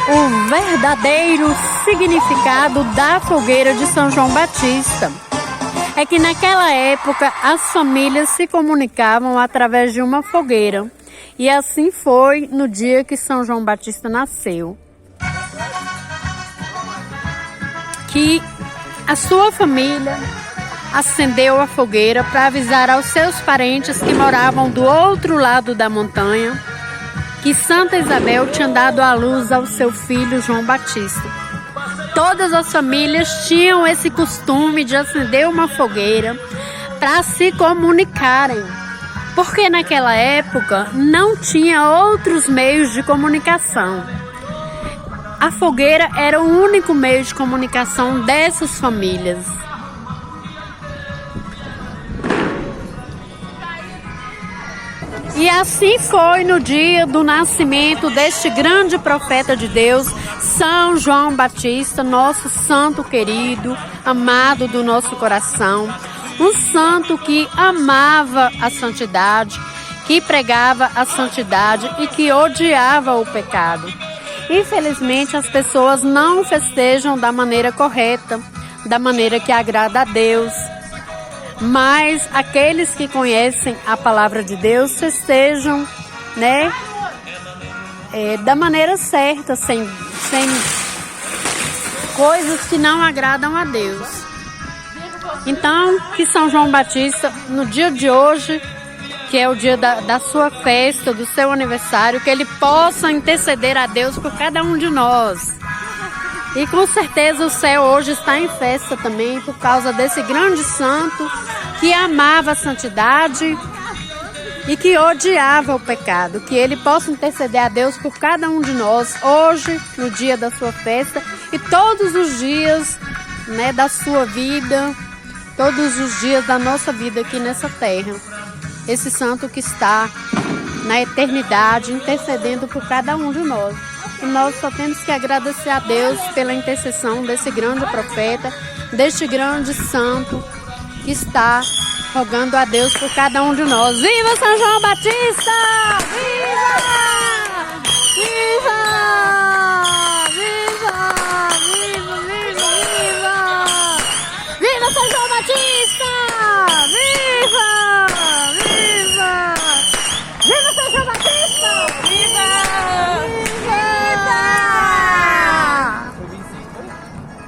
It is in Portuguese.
o verdadeiro significado da fogueira de São João Batista. É que naquela época as famílias se comunicavam através de uma fogueira. E assim foi no dia que São João Batista nasceu. Que a sua família acendeu a fogueira para avisar aos seus parentes que moravam do outro lado da montanha que Santa Isabel tinha dado à luz ao seu filho João Batista. Todas as famílias tinham esse costume de acender uma fogueira para se comunicarem, porque naquela época não tinha outros meios de comunicação. A fogueira era o único meio de comunicação dessas famílias. E assim foi no dia do nascimento deste grande profeta de Deus, São João Batista, nosso santo querido, amado do nosso coração. Um santo que amava a santidade, que pregava a santidade e que odiava o pecado. Infelizmente, as pessoas não festejam da maneira correta, da maneira que agrada a Deus. Mas aqueles que conhecem a palavra de Deus festejam, né, da maneira certa, sem coisas que não agradam a Deus. Então, que São João Batista, no dia de hoje, que é o dia da sua festa, do seu aniversário, que ele possa interceder a Deus por cada um de nós. E com certeza o céu hoje está em festa também por causa desse grande santo que amava a santidade e que odiava o pecado. Que ele possa interceder a Deus por cada um de nós hoje, no dia da sua festa e todos os dias, né, da sua vida, todos os dias da nossa vida aqui nessa terra. Esse santo que está na eternidade intercedendo por cada um de nós. E nós só temos que agradecer a Deus pela intercessão desse grande profeta, deste grande santo que está rogando a Deus por cada um de nós. Viva São João Batista! Viva! Viva! Viva! Viva! Viva! Viva São João Batista!